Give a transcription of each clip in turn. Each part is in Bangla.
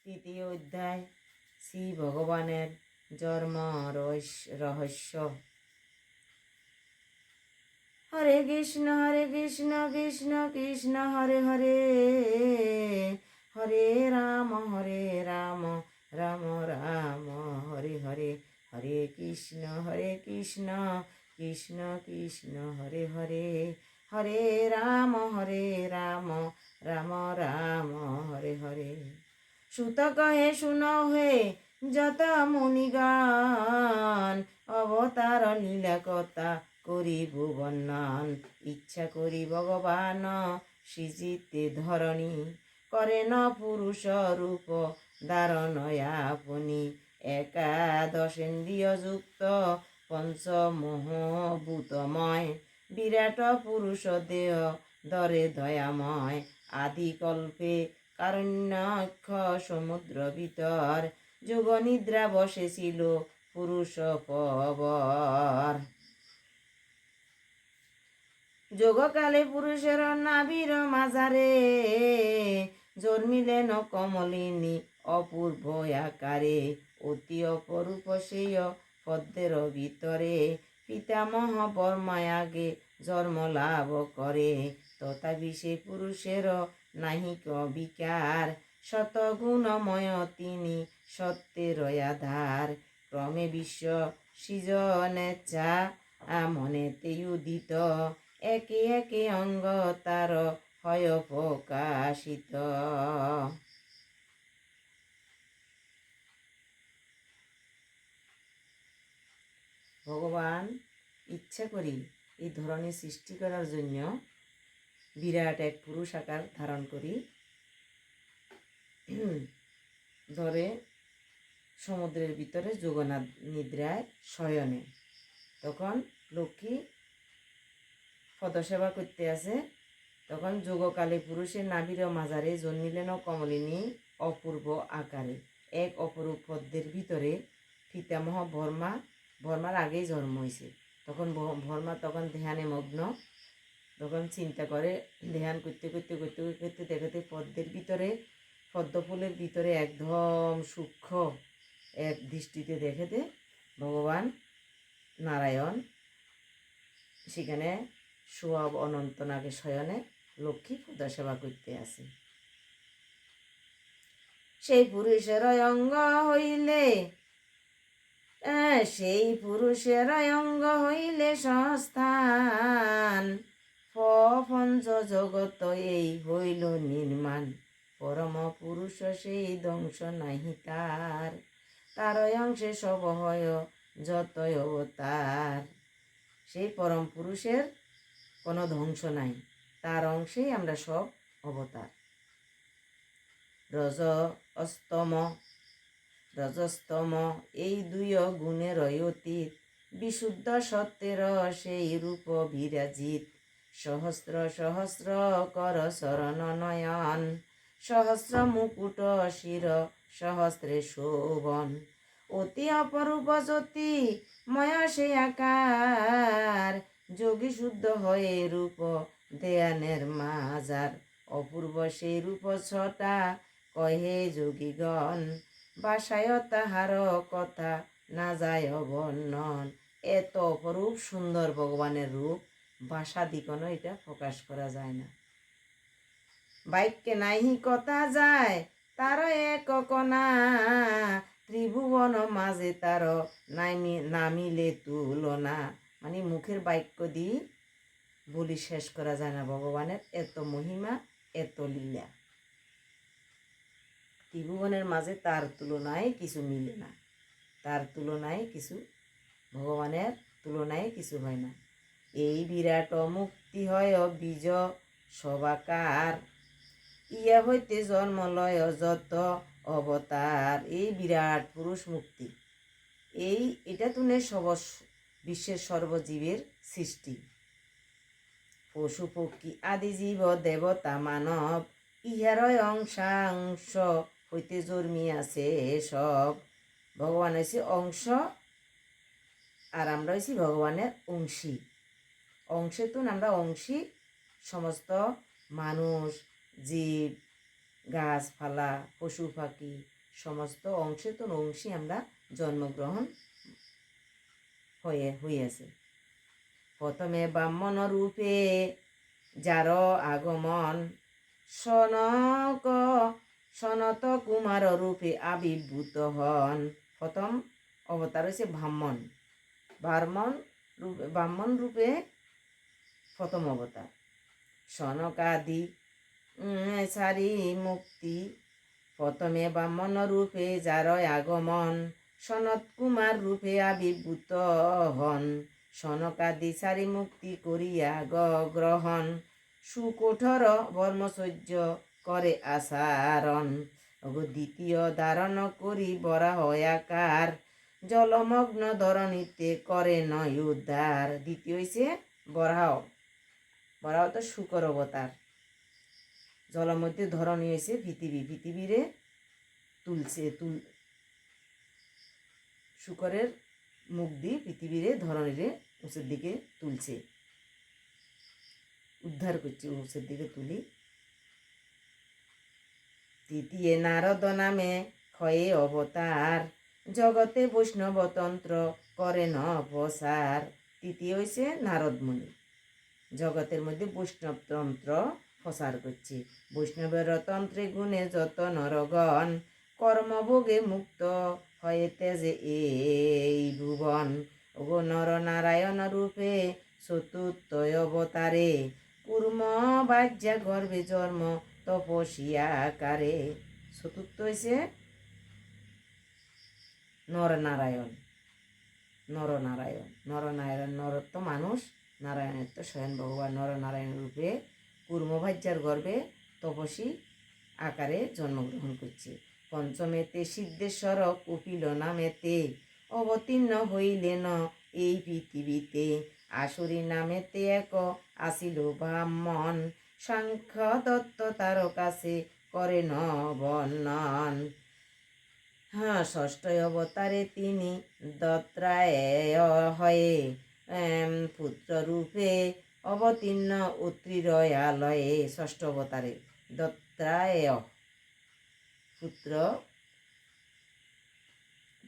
তৃতীয় অধ্যায় শ্রী ভগবানের জন্ম রহস্য। হরে কৃষ্ণ কৃষ্ণ কৃষ্ণ হরে হরে, হরে রাম রাম রাম হরে হরে, হরে কৃষ্ণ কৃষ্ণ কৃষ্ণ হরে হরে, হরে রাম রাম রাম হরে হরে। সুত কহে শুনো হে যত মুনিগণ, অবতার লীলা কথা করিব বর্ণন। ইচ্ছা করি ভগবান সৃজিতে ধরণী, করেন পুরুষ রূপ ধারণ আপনি। একাদশেন্দ্রিয় যুক্ত পঞ্চমোহভূতময়, বিরাট পুরুষ দেহ ধরে দয়াময়। আদিকল্পে কারণ্যক্ষ সমুদ্র ভিতর, যোগ নিদ্রা বসেছিল পুরুষ পবর। যোগকালে পুরুষের নাভির মাঝারে, জন্মিলেন কমলিনী অপূর্ব আকারে। অতি অপরূপ সেই পদ্মের ভিতরে, পিতামহ বর্মায় আগে জন্ম লাভ করে। তথাপি সে পুরুষের নাহিক বিকার, শতগুণময় তিনি সত্যের আধার। ক্রমে বিশ্ব সৃজনেচ্ছা মনেতে উদিত, একে একে অঙ্গ তার হয় প্রকাশিত। ভগবান ইচ্ছা করি এই ধরনের সৃষ্টি করার জন্য বিরাট এক পুরুষ আকার ধারণ করি, ধরে সমুদ্রের ভিতরে যোগনাথ নিদ্রায় শয়নে। তখন লক্ষ্মী পদসেবা করতে আসে। তখন যোগকালে পুরুষের নাভির মাঝারে জন্মিলেন কমলিনী অপূর্ব আকারে। এক অপরূপ পদ্মের ভিতরে পিতামহ বর্মার আগেই জন্ম হয়েছে। তখন বর্মা তখন ধ্যানে মগ্ন। তখন চিন্তা করে, ধ্যান করতে দেখাতে পদ্মের ভিতরে, পদ্ম ফুলের ভিতরে একদম সূক্ষ্ম এক দৃষ্টিতে দেখাতে ভগবান নারায়ণ সেখানে সোয়াব অনন্তনাগে শয়নে লক্ষ্মী পদসেবা করতে আসে। সেই পুরুষের অঙ্গ হইলে সংস্থান, পঞ্চ জগত এই হইল নির্মাণ। পরম পুরুষ সেই ধ্বংস নাহি তার, তার অংশে সব হয় যতই অবতার। সেই পরম পুরুষের কোনো ধ্বংস নাই, তার অংশেই আমরা সব অবতার। রজস্তম এই দুই গুণের অতীত, বিশুদ্ধ সত্যের সেই রূপ বিরাজিত। সহস্র সহস্র কর শরণ নয়ন, সহস্র মুকুট শির সহস্রে শোভন। অতি অপরূপ জ্যোতি ময় সে আকার, যোগী শুদ্ধ হয়ে রূপ দেয়ানের মাজার। অপূর্ব সেই রূপ ছটা কহে যোগীগণ, বাসায় তাহার কথা না যায় বর্ণন। এত অপরূপ সুন্দর ভগবানের রূপ, ভাষা দিকনো এটা প্রকাশ করা যায় না। বাক্যে নাহি কথা যায় তার এক কণা, ত্রিভুবন মাঝে তার নামিলে তুলনা। মানে মুখের বাক্য দিয়ে বলি শেষ করা যায় না ভগবানের এত মহিমা, এত লীলা। ত্রিভুবনের মাঝে তার তুলনায় কিছু মিলে না, তার তুলনায় কিছু, ভগবানের তুলনায় কিছু হয় না। এই বিরাট মুক্তি হয় বীজ সবাকার, ইয়া হইতে জন্মলয় যত অবতার। এই বিরাট পুরুষ মুক্তি, এটা তুলে বিশ্বের সর্বজীবের সৃষ্টি। পশু পক্ষী আদি জীব দেবতা মানব, ইহারই অংশাংশ হইতে জন্মিয়াছে সব। ভগবান হয়েছে অংশ, আর আমরা হয়েছি ভগবানের অংশী। অংশেতুন আমরা অংশী। সমস্ত মানুষ, জীব, গাছপালা, পশু পাখি সমস্ত অংশে তো অংশী আমরা জন্মগ্রহণ হইয়াছে। প্রথমে ব্রাহ্মণ রূপে যার আগমন, সনত কুমার রূপে আবির্ভূত হন। প্রথম অবতার হয়েছে ব্রাহ্মণ রূপে প্রথম অবতার। সনকাদি সারি মুক্তি, প্রথমে ব্রাহ্মণ রূপে যার আগমন, সনত কুমার রূপে আবির্ভূত হন। সনকাদি সারি মুক্তি করিয়া গ্রহণ, সুকঠোর ব্রহ্মচর্য করে আচরণ। দ্বিতীয় ধারণ করি বরাহ আকার, জলমগ্ন ধরণীতে করে নয় উদ্ধার। দ্বিতীয় হইছে বরাহ তো শুকর অবতার। জলের মধ্যে ধরণী হয়েছে পৃথিবীরে তুলছে শুকরের মুখ দিয়ে পৃথিবীরে ধরণীরে উঁচের দিকে তুলছে, উদ্ধার করছে, উঁচের দিকে তুলি। তৃতীয় নারদ নামে ক্ষয়ে অবতার, জগতে বৈষ্ণবতন্ত্র করে ন প্রসার। তৃতীয় হয়েছে নারদ মুনি, জগতের মধ্যে বৈষ্ণবতন্ত্র প্রসার করছে। বৈষ্ণবের তন্ত্রে গুণে যত নরগণ, কর্মভোগে মুক্ত হয়েতে যে এই ভুবন। নরনারায়ণ রূপে চতুর্থ অবতারে, কুর্ম বাজ্যা গর্ভে জন্ম তপস্যাকারে। চতুর্থ হয়েছে নরনারায়ণ। নর তো মানুষ, নারায়ণের তো স্বয়ং ভগবান। নরনারায়ণ রূপে কুর্মভাজ্যার গর্ভে তপস্বী আকারে জন্মগ্রহণ করছে। পঞ্চমেতে সিদ্ধেশ্বর কপিল নামেতে অবতীর্ণ হইলেন এই পৃথিবীতে। আসুরী নামেতে এক আসিল ব্রাহ্মণ, সাংখ্য দত্ত তার কাছে করে ন বর্ণন। ষষ্ঠ অবতারে তিনি দত্রায় হয়ে পুত্ররূপে অবতীর্ণ উত্তরীরয়ালয়ে। ষষ্ঠ অবতারে দত্রায়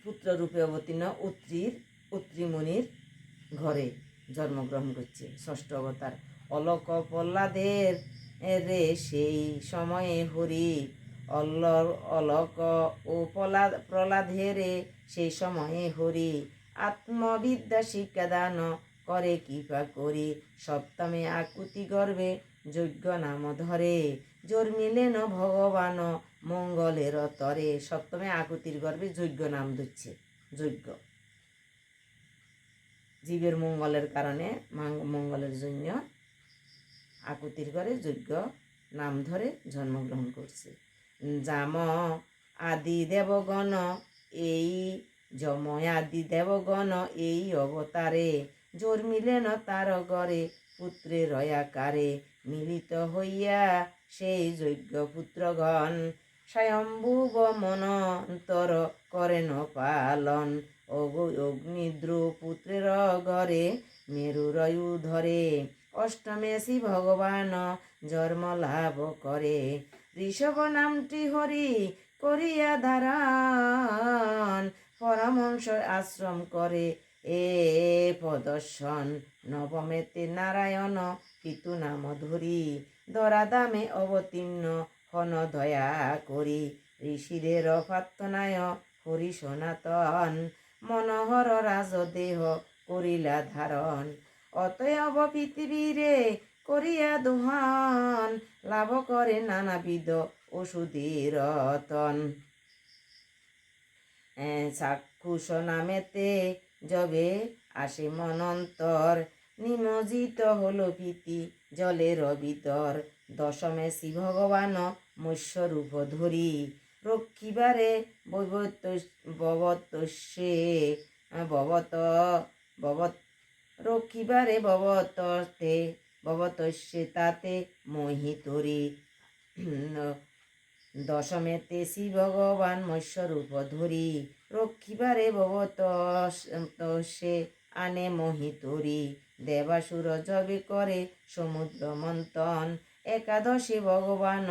পুত্ররূপে অবতীর্ণ উত্তরীমুনির ঘরে জন্মগ্রহণ করছে। ষষ্ঠ অবতার। অলক প্রহ্লাদের রে সেই সময়ে হরি, অলক ও প্রহ্লাদেরে সেই সময়ে হরি, আত্মবিদ্যা শিক্ষাদান করে কৃপা করি। সপ্তমে আকুতি গর্ভে যজ্ঞ নাম ধরে, জন্মিলেন ভগবান মঙ্গলের তরে। সপ্তমে আকুতির গর্ভে যজ্ঞ নাম ধরছে। যজ্ঞ জীবের মঙ্গলের কারণে, মঙ্গলের জন্য আকুতির ঘরে যজ্ঞ নাম ধরে জন্মগ্রহণ করছে। যম আদি দেবগণ এই অবতারে, জন্মিলেন তার গড়ে পুত্রের আকারে। মিলিত হইয়া সেই যজ্ঞ পুত্রগণ, স্বয়ম্ভুব মনন্তর করেন পালন। অগ্নিদ্রু পুত্রের ঘরে মেরুরয়ু ধরে, অষ্টমে শ্রী ভগবান জন্ম লাভ করে। ঋষভ নামটি হরি করিয়া ধারণ, পরমহংস আশ্রম করে এ প্রদর্শন। নবমেতে নারায়ণ পিতু নাম ধরি, ধরাধামে অবতীর্ণ হন দয়া করি। ঋষিদের প্রার্থনায় হরি সনাতন, মনোহর রাজদেহ করিলা ধারণ। অতএব পৃথিবীরে করিয়া দোহন, লাভ করে নানাবিধ ওষুধের রতন। চাক্ষুষ নামেতে যবে আসে মনন্তর, নিমজ্জিত হলো প্রীতি জলের ভিতর। দশমে শ্রী ভগবান মৎস্যরূপ ধরি, রক্ষিবারে ভবতস্যে তাতে মোহিতরি। দশমেতে শ্রী ভগবান মৎস্যরূপ ধরি, রক্ষিবারে ভবতস্যে আনে মোহিতরি। দেবাসুর যবে করে সমুদ্র মন্থন, একাদশে ভগবান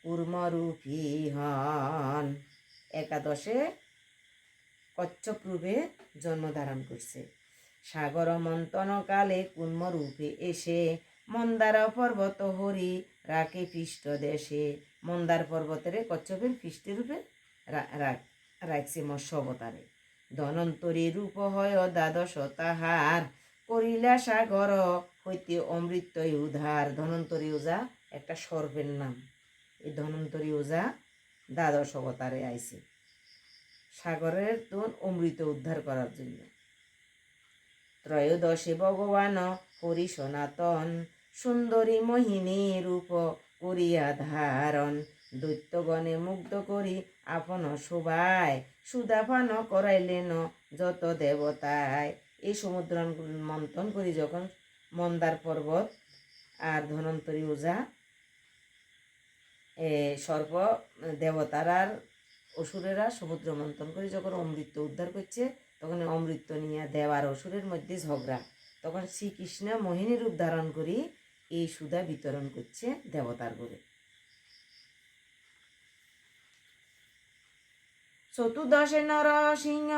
কূর্মরূপী হন। একাদশে কচ্ছপ রূপে জন্মধারণ করছে। সাগর মন্থনকালে কুর্মরূপে এসে মন্দার পর্বত হরি রাখে পৃষ্ঠ দেশে। মন্দার পর্বতের কচ্ছপের পৃষ্ঠরূপে রাখছে মৎস্য অবতারে। ধনন্তরী রূপ হয় দ্বাদশ তাহার করিলা সাগর হইতে অমৃত উদ্ধার। ধনন্তরী ওজা একটা সর্পের নাম। এই ধনন্তরী ওজা দ্বাদশ অবতারে আইছে সাগরের তোন অমৃত উদ্ধার করার জন্য। ত্রয়োদশে ভগবান হরি সনাতন সুন্দরী মোহিনী রূপ করিয়া ধারণ। দৈত্যগণে মুগ্ধ করি আপন শোভায় সুদাপান করাইলেন যত দেবতায়। এই সমুদ্র মন্থন করি যখন মন্দার পর্বত আর ধনন্তরী ওঝা সর্প দেবতারা আর অসুরেরা সমুদ্র মন্থন করে যখন অমৃত উদ্ধার করছে, তখন অমৃত নিয়ে দেব আর অসুরের মধ্যে ঝগড়া। তখন শ্রীকৃষ্ণ মোহিনী রূপ ধারণ করি এই সুধা বিতরণ করছে দেবতার ঘরে। চতুর্দশে নরসিংহ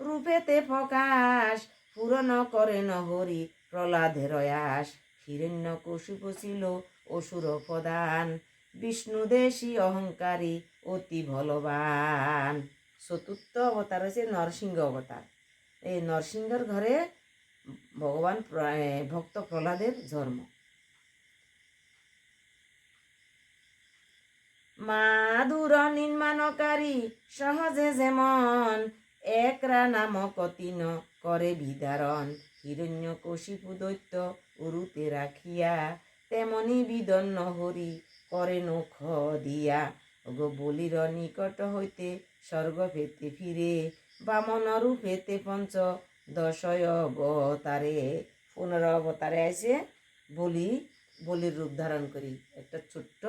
রূপেতে প্রকাশ পূরণ করেন হরি প্রহ্লাদের আয়াস। হিরণ্যকশিপু ছিল অসুর প্রধান বিষ্ণুদেশী অহংকারী অতি বলবান। চতুর্থ অবতার হচ্ছে নরসিংহ অবতার। এই নরসিংহের ঘরে ভগবান ভক্ত প্রহ্লাদের জন্ম। মাদুর নির্মাণকারী সহজে যেমন একরা নামক তিন করে বিদারণ। হিরণ্যকশিপু দৈত্য উরুতে রাখিয়া তেমনি বিদন্ন হরি করে নখ দিয়া। বলির নিকট হইতে স্বর্গ পেতে ফিরে বামন রূপেতে পঞ্চ দশয় অবতারে। 15 অবতারে আছে বলির রূপ ধারণ করি একটা ছোট্ট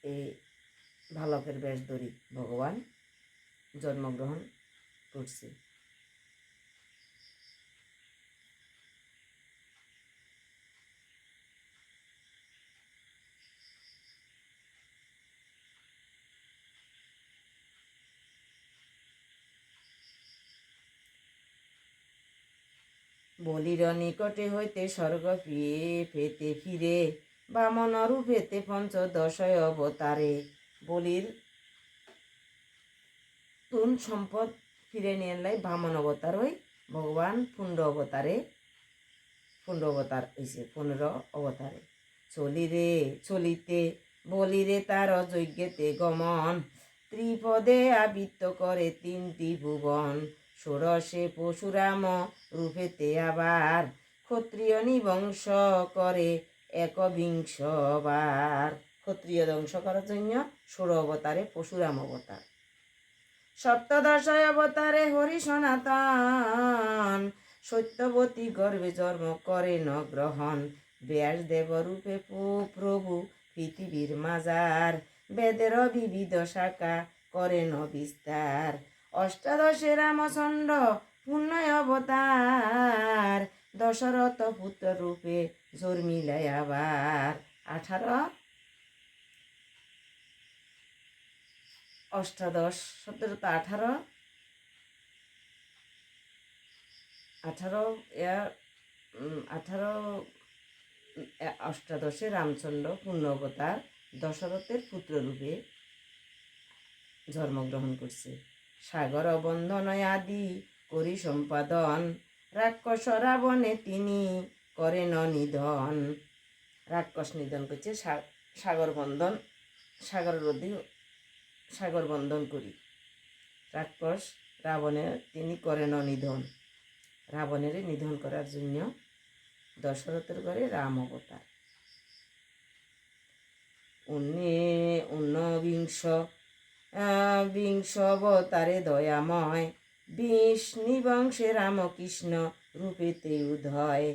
এই ভালকের বেশ ধরি ভগবান জন্মগ্রহণ করছে। বলির নিকটে হইতে স্বর্গ পেতে ফিরে বামন রূপেতে পঞ্চদশয় অবতারে। বলির তুন সম্পদ ফিরে নিয়ে লাই বামন অবতার হই ভগবান পুণ্ড অবতার হয়েছে 15 অবতারে। চলিতে বলিরে তার যজ্ঞেতে গমন ত্রিপদে আবৃত্ত করে 3টি ভুবন। ষোড়শে পরশুরাম রূপেতে আবার ক্ষত্রিয় নিবংশ করে 21 বার। ক্ষত্রিয় ধ্বংস করার জন্য 16 অবতারে পরশুরাম অবতার। সপ্তদশয় অবতারে হরি সনাতন সত্যবতী গর্ভে জন্ম করেন গ্রহণ। ব্যাসদেব রূপে প্রভু পৃথিবীর মাজার বেদের বিবিধ শাখা করেন বিস্তার। অষ্টাদশে রামচন্দ্র পূর্ণ অবতার দশরথ পুত্র রূপে জন্মিলায় আবার। 18 অষ্টাদশ 17 তো 18 অষ্টাদশে রামচন্দ্র পূর্ণ অবতার দশরথের পুত্ররূপে জন্মগ্রহণ করছে। সাগর বন্ধন আদি করি সম্পাদন রাক্ষস রাবণে তিনি করেন নিধন। রাক্ষস নিধন করছে সাগর বন্ধন করি রাক্ষস রাবণের তিনি করেন নিধন। রাবণের নিধন করার জন্য দশরথের ঘরে রাম অবতার। 19 অবতারে দয়াময় বিষ্ণু বংশে রামকৃষ্ণ রূপেতে উদয়।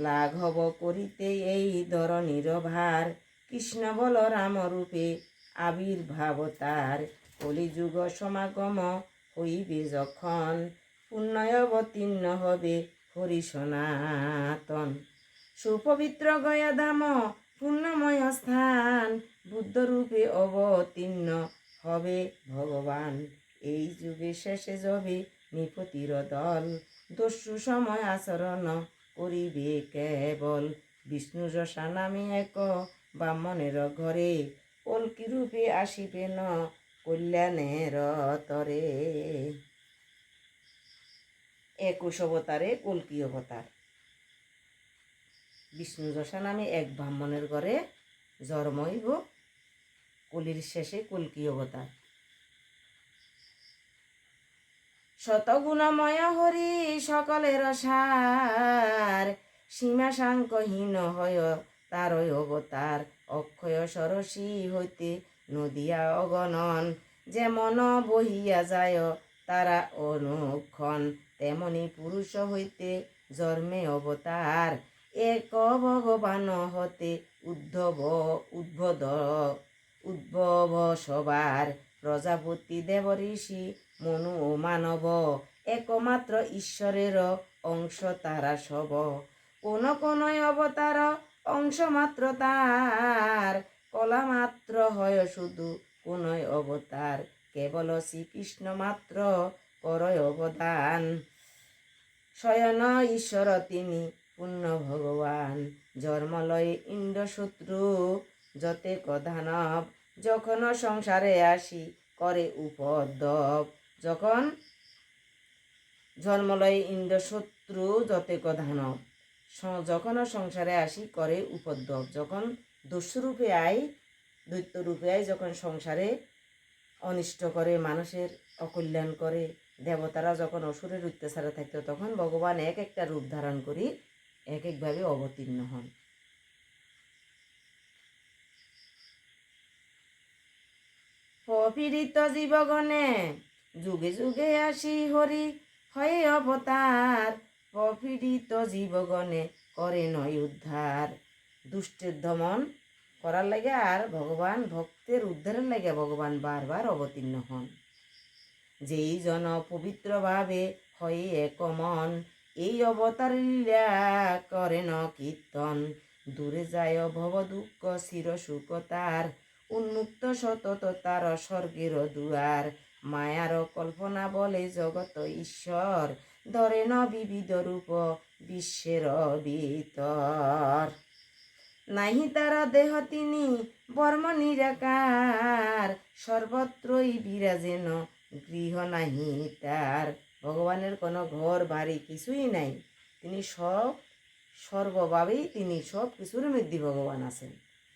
লাঘব করিতে এই ধরণীর ভার কৃষ্ণ বল রাম রূপে আবির্ভাব তার। কলিযুগ সমাগম হইবে যখন পুণ্য অবতীর্ণ হবে হরি সনাতন। সুপবিত্র গয়া ধাম পুণ্যময় স্থান বুদ্ধরূপে অবতীর্ণ হবে ভগবান। এই যুগে শেষে যাবে নিপতির দল, দস্যু সময় আচরণ করিবে কেবল। বিষ্ণু যশা নামে এক ব্রাহ্মণের ঘরে, কল্কি রূপে আসিবেন কল্যাণের তরে। 21 অবতারে কল্কি অবতার। বিষ্ণু যশা নামে এক ব্রাহ্মণের ঘরে জন্ম হইব, কলির শেষে কল্কি অবতার। শতগুণময় হরি সকলের সার, সীমা সাংকহীন হয় তারই অবতার। অক্ষয় সরসী হইতে নদিয়া অগণন, যেমন বহিয়া যায় তারা অনুক্ষণ। তেমনি পুরুষ হইতে জন্মে অবতার, এক ভগবান হতে উদ্ভব সবার। প্রজাপতি দেব ঋষি মনু ও মানব, একমাত্র ঈশ্বরের অংশ তারা সব। কোন কোন অবতার অংশ মাত্র তার, কলা মাত্র হয় শুধু কোন অবতার। কেবল শ্রীকৃষ্ণ মাত্র করয় অবদান, স্বয়ং ঈশ্বর তিনি পূর্ণ ভগবান। জন্ম লয় ইন্দ্র শত্রু যতে দানব, যখন সংসারে আসি করে উপদ্রব। যখন জন্ম লয় ইন্দ্র শত্রু যতে দানব, যখন সংসারে আসি করে উপদ্রব। যখন দস্যুরূপে আয়, দৈত্যরূপে আয়, যখন সংসারে অনিষ্ট করে, মানুষের অকল্যাণ করে, দেবতারা যখন অসুরের অত্যাচারে থাকতো, তখন ভগবান এক একটা রূপ ধারণ করি এক একভাবে অবতীর্ণ হন। পীড়িত জীবগণে যুগে যুগে আসি হরি হয়ে অবতার, পীড়িত জীবগণে করে নয় উদ্ধার। দুষ্টের দমন করার লাগে আর ভগবান ভক্তের উদ্ধারের লাগে ভগবান বারবার অবতীর্ণ হন। যেই জন পবিত্রভাবে হয়ে এক মন, এই অবতার লীলা করেন কীর্তন। দূরে যায় ভব দুঃখ চির সুখ তার, উন্মুক্ত সতত তার স্বর্গের দুয়ার। মায়ার কল্পনা বলে জগত ঈশ্বর, ধরেন বিবিধ রূপ বিশ্বের ভিতর। নাহি তার দেহ তিনি বর্ম নিরাকার, সর্বত্রই বিরাজেন গৃহ নাহি তার। ভগবানের কোনো ঘর বাড়ি কিছুই নাই, তিনি সর্বভাবেই তিনি সব কিছুর মধ্যে ভগবান আছেন।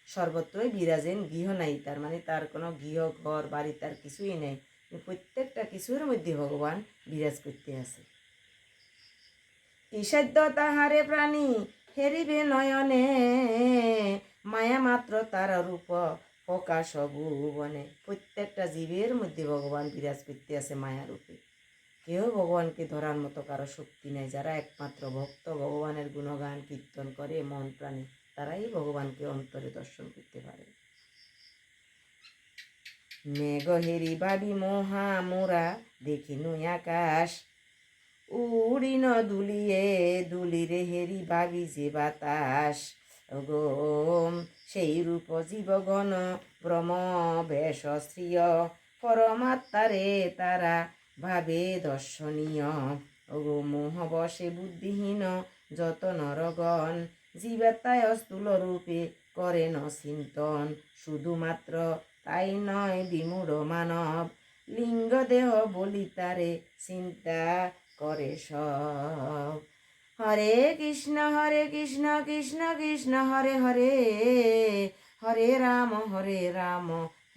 সর্বত্রই বিরাজেন, গৃহ নাই তার, মানে তার কোনো গৃহ ঘর বাড়ি তার কিছুই নাই, প্রত্যেকটা কিছুর মধ্যে ভগবান বিরাজ করতে আছে। ঈশাদ্য তাহারে প্রাণী হেরিবে নয়নে, মায়া মাত্র তার রূপ প্রকাশ ভুবনে। প্রত্যেকটা জীবের মধ্যে ভগবান বিরাজ করতে আছে মায়া রূপে। কেউ ভগবানকে ধরার মতো কারো শক্তি নেই। যারা একমাত্র ভক্ত, ভগবানের গুণগান কীর্তন করে মন প্রাণে, তারাই ভগবানকে অন্তরে দর্শন করতে পারে। মেঘ হেরি ভাবি মহা মোরা দেখিনু আকাশ, উড়িন দুলিয়ে দুলিরে হেরি ভাবি যে বাতাস। ওগোম সেই রূপ জীবগণ ব্রহ্ম বেশ শ্রিয়, পরমাত্মারে তারা ভাবে দর্শনীয়। ওগো মোহ বসে বুদ্ধিহীন যত নরগণ, জীবাত্মায় স্থূল রূপে করেন চিন্তন। শুধুমাত্র তাই নয় বিমূঢ় মানব, লিঙ্গ দেহ বলি তারে চিন্তা করে সব। হরে কৃষ্ণ কৃষ্ণ কৃষ্ণ হরে হরে, হরে রাম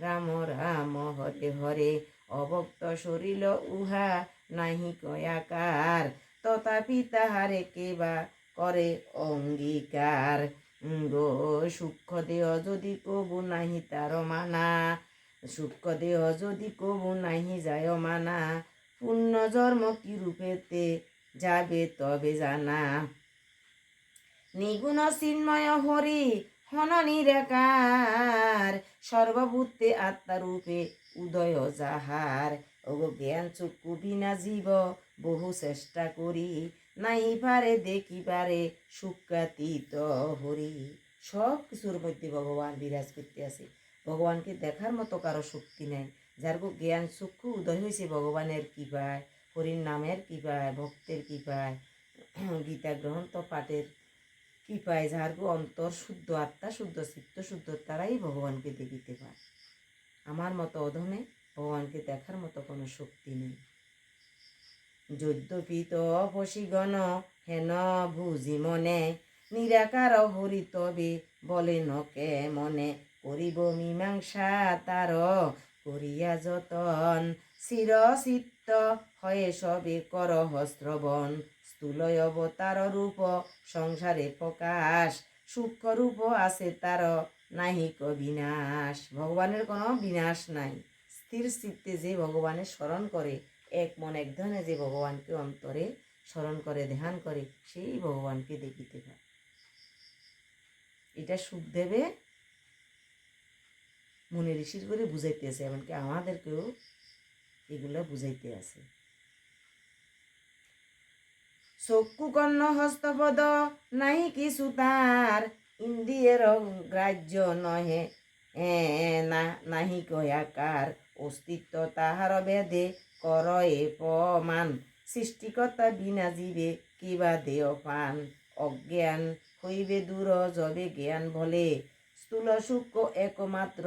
রাম রাম হরে হরে। অভক্ত শরীর উহা নাহি কয়াকার, তথাপি তাহারে কেবা করে অঙ্গীকার। গো সূক্ষ্ম দেহ যদি কবু নাহি তার মানা, সূক্ষ্ম দেহ যদি কবু নাহি যায় মানা, পুণ্য জন্ম কি রূপেতে যাবে তবে জানা। নিগুণ চিন্ময় হরি হন নিরাকার, সর্বভূতে আত্মারূপে উদয় যাহার। ওগো জ্ঞান চক্ষু বিনা জীব বহু চেষ্টা করি, নাই পারে দেখিবারে সুখ্যাতীত হরি। সব কিছুর মধ্যে ভগবান বিরাজ করতে আছে। ভগবানকে দেখার মতো কারো শক্তি নাই। যার জ্ঞান চক্ষু উদয় হয়েছে ভগবানের কৃপায়, হরির নামের কৃপায়, ভক্তের কৃপায়, গীতা গ্রন্থ পাঠের কৃপায়, যার অন্তর শুদ্ধ, আত্মা শুদ্ধ, চিত্ত শুদ্ধ, তারাই ভগবানকে দেখিতে পায়। আমার মতো অধমে ভগবানকে দেখার মতো কোনো শক্তি নেই। যদ্যপি তপসিগণ হেন বুঝি মনে, নিরাকার হরি তবে বলেন কে মনে, করিব মীমাংসা তার করিয়া যতন, চিরচিত্ত হয়ে সবে করহ শ্রবণ, স্থূলয় অবতার রূপ সংসারে প্রকাশ, সূক্ষ্ম রূপ আছে তার নাহিক বিনাশ। ভগবানের কোনো বিনাশ নাই। স্থির চিত্তে যে ভগবানের স্মরণ করে, এক মন এক ধনে যে ভগবানকে অন্তরে স্মরণ করে, ধ্যান করে, সেই ভগবানকে দেখিতে পায়। এটা সুখদেবে মুনি ঋষির করে বুঝাইতেছে, এমনকি আমাদেরকেও এগুলো বুঝাইতে আছে। চক্ষু কর্ণ হস্তপদ নাহি কিছু তার, ইন্দ্রিয়ের গ্রাহ্য নহে নাহি কয়াকার, অস্তিত্ব তাহার বেদে করয়ে প্রমাণ, সৃষ্টিকর্তা বিনা জীবে কিবা দেয় পান, অজ্ঞান হইবে দূর যবে জ্ঞান বলে, স্থূল সূক্ষ্ম একমাত্র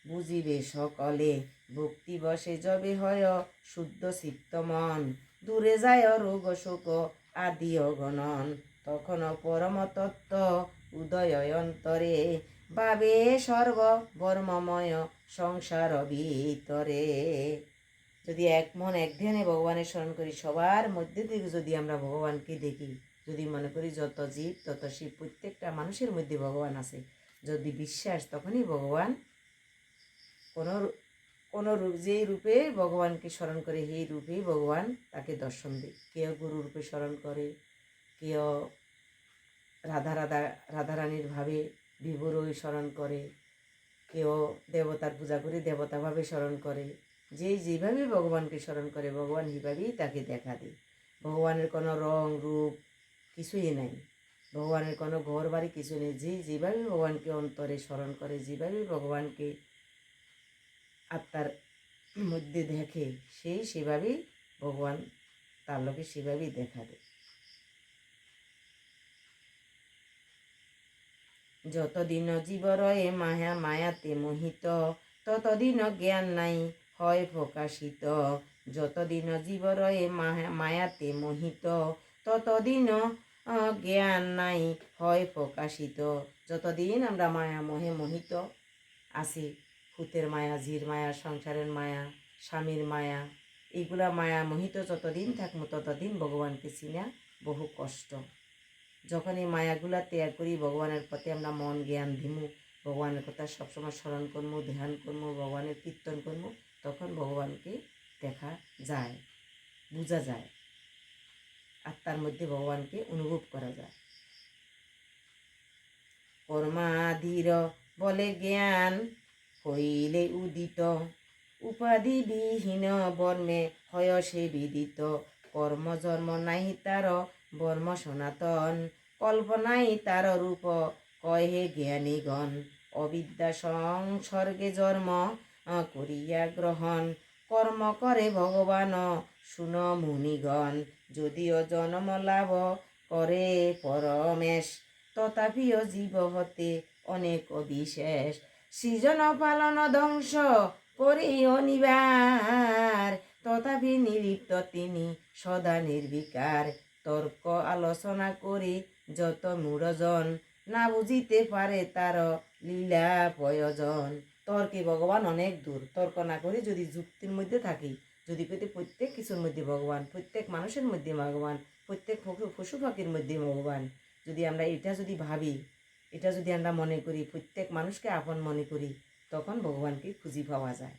বুঝিবে সকলে, ভক্তি বসে যবে হয় শুদ্ধ চিত্ত মন, দূরে যায় রোগ শোক আদি অগণন, তখন পরম তত্ত্ব উদয় অন্তরে, ভাবে সর্ব বর্মময় সংসার ভিতরে। যদি এক মন এক ধ্যানে ভগবানের স্মরণ করি, সবার মধ্যে থেকে যদি আমরা ভগবানকে দেখি, যদি মনে করি যত জীব তত শিব, প্রত্যেকটা মানুষের মধ্যে ভগবান আছে, যদি বিশ্বাস, তখনই ভগবান কোনো কোনো রূপ, যেই রূপে ভগবানকে স্মরণ করে সেই রূপেই ভগবান তাকে দর্শন দেয়। কেউ গুরু রূপে স্মরণ করে, কেউ রাধারানীর ভাবে বিভোরই স্মরণ করে, কেউ দেবতার পূজা করে দেবতাভাবে স্মরণ করে। যেভাবে ভগবানকে স্মরণ করে, ভগবান সেভাবেই তাকে দেখা দেয়। ভগবানের কোনো রং রূপ কিছুই নাই, ভগবানের কোনো ঘর বাড়ি কিছু নেই। যেভাবে ভগবানকে অন্তরে স্মরণ করে, যেভাবে ভগবানকে আত্মার মধ্যে দেখে, সেভাবেই ভগবান তার লোকে সেভাবেই দেখা দেয়। যতদিন জীব রয়ে মায়াতে মোহিত, ততদিন জ্ঞান নাই হয় প্রকাশিত। যতদিন জীব রয়ে মায়াতে মোহিত, ততদিন জ্ঞান নাই হয় প্রকাশিত। যতদিন আমরা মায়া মোহে মোহিত আছি, ভূতের মায়া, ঝির মায়া, সংসারের মায়া, স্বামীর মায়া, এইগুলা মায়া মোহিত যতদিন থাকবো, ততদিন ভগবানকে চিনা বহু কষ্ট। যখন এই মায়াগুলা ত্যাগ করি, ভগবানের পথে আমরা মন জ্ঞান দিমু, ভগবানের কথা সবসময় স্মরণ করবো, ধ্যান করবো, ভগবানের কীর্তন করবো, তখন ভগবানকে দেখা যায়, বোঝা যায়, আত্মার মধ্যে ভগবানকে অনুভব করা যায়। কর্মাদির বলে জ্ঞান হইলে উদিত, উপাধিবিহীন বর্মে হয় সে বিদিত। কর্মজন্ম নাই তার বর্ম সনাতন, কল্পনাই তার রূপ কহে জ্ঞানীগণ। অবিদ্যা সংসর্গে জন্ম করিয়া গ্রহণ, কর্ম করে ভগবান শুন মুনিগণ। যদিও জন্ম লাভ করে পরমেশ, তথাপিও জীব হতে অনেক বিশেষ। সৃজন পালন ধ্বংস করি অনিবার, তথাপি নিলিপ্ত তিনি সদা নির্বিকার। তর্ক আলোচনা করি যত মূঢ়জন, না বুঝিতে পারে তার লীলা প্রয়োজন। তর্কে ভগবান অনেক দূর। তর্ক না করে যদি যুক্তির মধ্যে থাকি, যদি প্রত্যেক কিছুর মধ্যে ভগবান, প্রত্যেক মানুষের মধ্যে ভগবান, প্রত্যেক পশু পাখির মধ্যে ভগবান, যদি আমরা এটা যদি ভাবি, এটা যদি আমরা মনে করি, প্রত্যেক মানুষকে আপন মনে করি, তখন ভগবানকে খুঁজি পাওয়া যায়।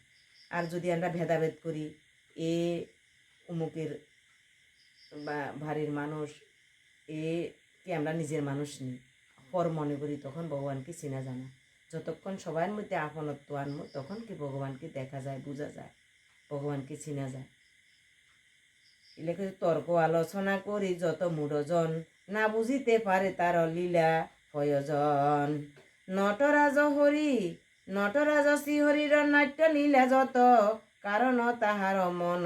আর যদি আমরা ভেদাভেদ করি, এ অমুকের বা ভারীর মানুষ, কে আমরা নিজের মানুষ নিই, পর মনে করি, তখন ভগবানকে চেনা জানা। যতক্ষণ সবার মধ্যে আপনত্ব আনবো, তখন কি ভগবানকে দেখা যায়, বোঝা যায়, ভগবানকে চেনা যায়। এলাকা তর্ক আলোচনা করি যত মূঢ়জন, না বুঝিতে পারে তার লীলা প্রয়োজন। নটরাজ হরি নটরাজ শ্রীহরির নাট্য লীলা যত, কারণ তাহার মন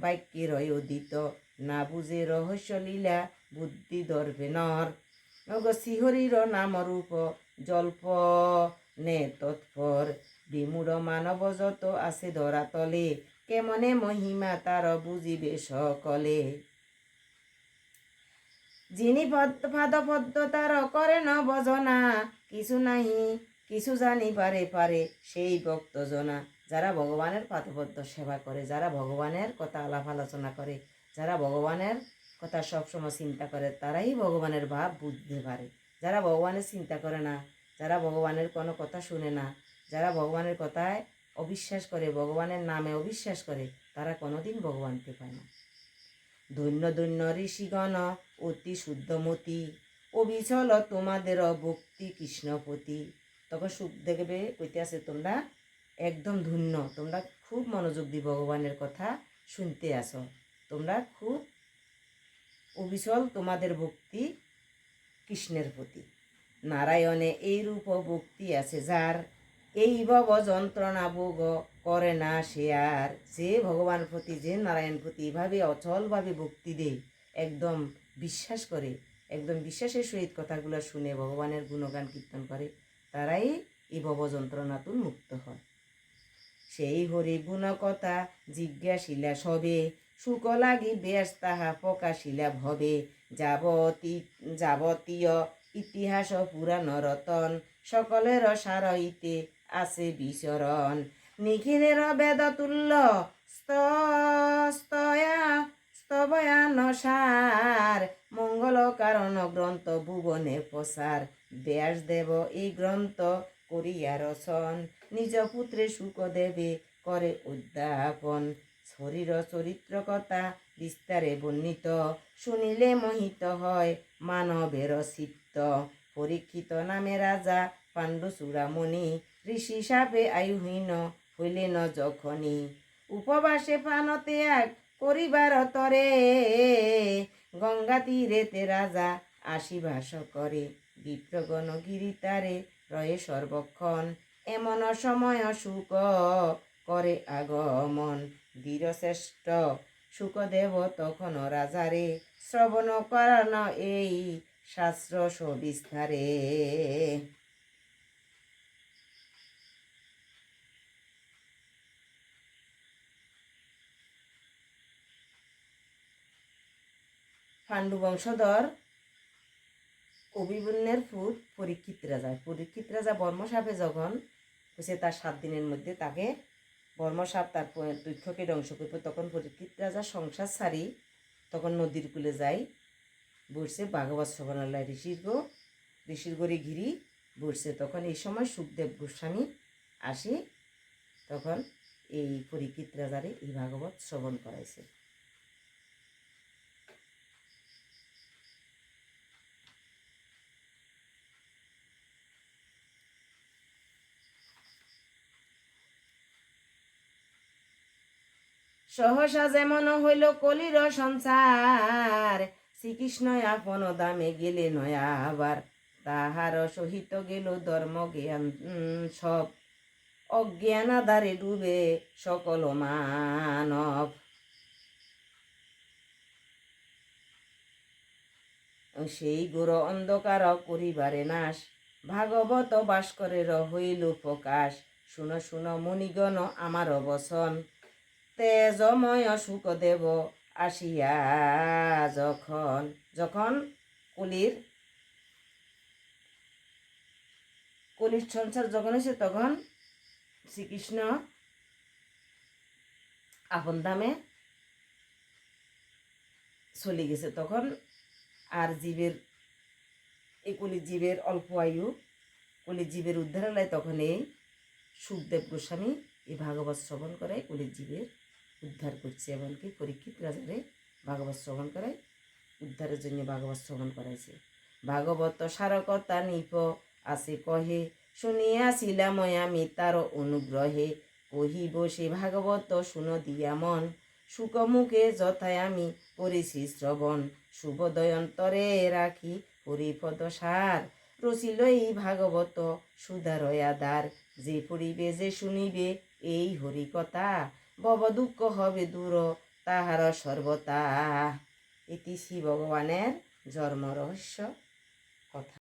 বাক্যের উদিত, না বুঝে রহস্য লীলা বুদ্ধি দর্বে নর। শ্রীহরির নাম রূপ জল্প নে তৎপর, বিমূঢ় মানব যত আছে ধরাতলে, কেমনে মহিমা তার বুঝিবে সকলে। যিনি পাদ পদ্ম তার করেন ভজনা, কিছু নাহি কিছু জানি পারে পারে সেই ভক্তজনা। যারা ভগবানের পাদপদ্ম সেবা করে, যারা ভগবানের কথা আলাপ আলোচনা করে, যারা ভগবানের কথা সবসময় চিন্তা করে, তারাই ভগবানের ভাব বুঝতে পারে। যারা ভগবানের চিন্তা করে না, যারা ভগবানের কোনো কথা শুনে না, যারা ভগবানের কথায় অবিশ্বাস করে, ভগবানের নামে অবিশ্বাস করে, তারা কোনোদিন ভগবানকে পায় না। ধন্য ধন্য ঋষিগণ অতি শুদ্ধমতি, অবিচল তোমাদের ভক্তি কৃষ্ণপতি। তখন সুখদেবে কইতে আছে, তোমরা একদম ধন্য, তোমরা খুব মনোযোগ দিয়ে ভগবানের কথা শুনতে আসো, তোমরা খুব অবিচল তোমাদের ভক্তি কৃষ্ণের প্রতি। নারায়ণে এই রূপ ভক্তি আছে যার, এই ভব যন্ত্রণা ভোগ করে না সে আর। যে ভগবানের প্রতি, যে নারায়ণ প্রতি এভাবে অচলভাবে ভক্তি দেয়, একদম বিশ্বাস করে, একদম বিশ্বাসের সহিত কথাগুলো শুনে ভগবানের গুণগান কীর্তন করে, তারাই এই ভব যন্ত্রণাতুন মুক্ত হয়। সেই হরি গুণ কথা জিজ্ঞাসিলা সবে, সুখ লাগি বেশ তাহা প্রকাশিলা ভবে। যাবতীয় ইতিহাস পুরাণ রতন, সকলের সার ইতে আছে বিচরণ। নিখিলের বেদ তুল্য স্তবয়ান সার, মঙ্গল কারণ গ্রন্থ ভুবনে প্রসার। ব্যাসদেব এই গ্রন্থ করিয়া রচন, নিজ পুত্রে শুকদেবে করে উদ্যাপন। শরীর চরিত্র কথা বিস্তারে বর্ণিত, শুনিলে মোহিত হয় মানবের চিত্ত। পরীক্ষিত নামে রাজা পাণ্ডু চূড়ামণি, ঋষি সাপে আয়ুহীন হইলেন যখনি। উপবাসে প্রাণ ত্যাগ করিবার তরে, গঙ্গা তীরেতে রাজা আশিবাস করে। বিপ্রগণ গিরিতারে রয়ে সর্বক্ষণ, এমন সময় সুখ করে আগমন। বীরশ্রেষ্ঠ শুকদেব তখন রাজারে, শ্রবণ করান এই শাস্ত্র সবিস্তারে। পাণ্ডু বংশধর অভিমন্যুর পুত পরীক্ষিত রাজা। পরীক্ষিত রাজা বর্মসাপে যখন হচ্ছে তার 7 দিনের মধ্যে তাকে বর্মসাপ তার দুঃখকে ধ্বংস করবে, তখন পরীক্ষিত রাজা সংসার ছাড়ি তখন নদীর কূলে যাই বসছে ভাগবত শ্রবণালয়। ঋষির গড়ে ঘিরি বসছে। তখন এই সময় সুখদেব গোস্বামী আসি, তখন এই পরীক্ষিত রাজারে এই ভাগবত শ্রবণ করাইছে। সহসা যেমন হইল কলির সংসার, শ্রীকৃষ্ণ আপন দামে গেলে নয়া আবার। তাহার সহিত গেল ধর্ম জ্ঞান সব, অজ্ঞান আধারে ডুবে সকল মানব। সেই ঘোর অন্ধকার করিবারে নাশ, ভাগবত ভাস্করের হইল প্রকাশ। শুনো শুনো মুনিগণ আমার বচন, তেজময় শুকদেব আসিয়া যখন। যখন কলির সংসার যখন হয়েছে, তখন শ্রীকৃষ্ণ আপন ধামে চলে গেছে। তখন আর জীবের এই কলির জীবের অল্প আয়ু, কলির জীবের উদ্ধারালয়, তখন এই সুখদেব গোস্বামী এই ভাগবত শ্রবণ করে কলির জীবের উদ্ধার করছে। এমনকি পরীক্ষিত রাজারে ভাগবত শ্রবণ করায় উদ্ধারের জন্য ভাগবত শ্রবণ করাইছে। ভাগবত সারকতা নিপ আছে কহে, শুনিয়াছিলাম আমি তার অনুগ্রহে। কহিব সে ভাগবত শুন দিয়া মন, সুখমুখে যথায় আমি করেছি শ্রবণ। শুভদয়ন্তরে রাখি হরিপদ সার, রচিল এই ভাগবত সুধারয়াদার। যে পড়িবে যে শুনিবে এই হরি কথা, ভব দুঃখ হবে দূর তাহার সর্বতা। এটি শ্রী ভগবানের জন্ম রহস্য কথা।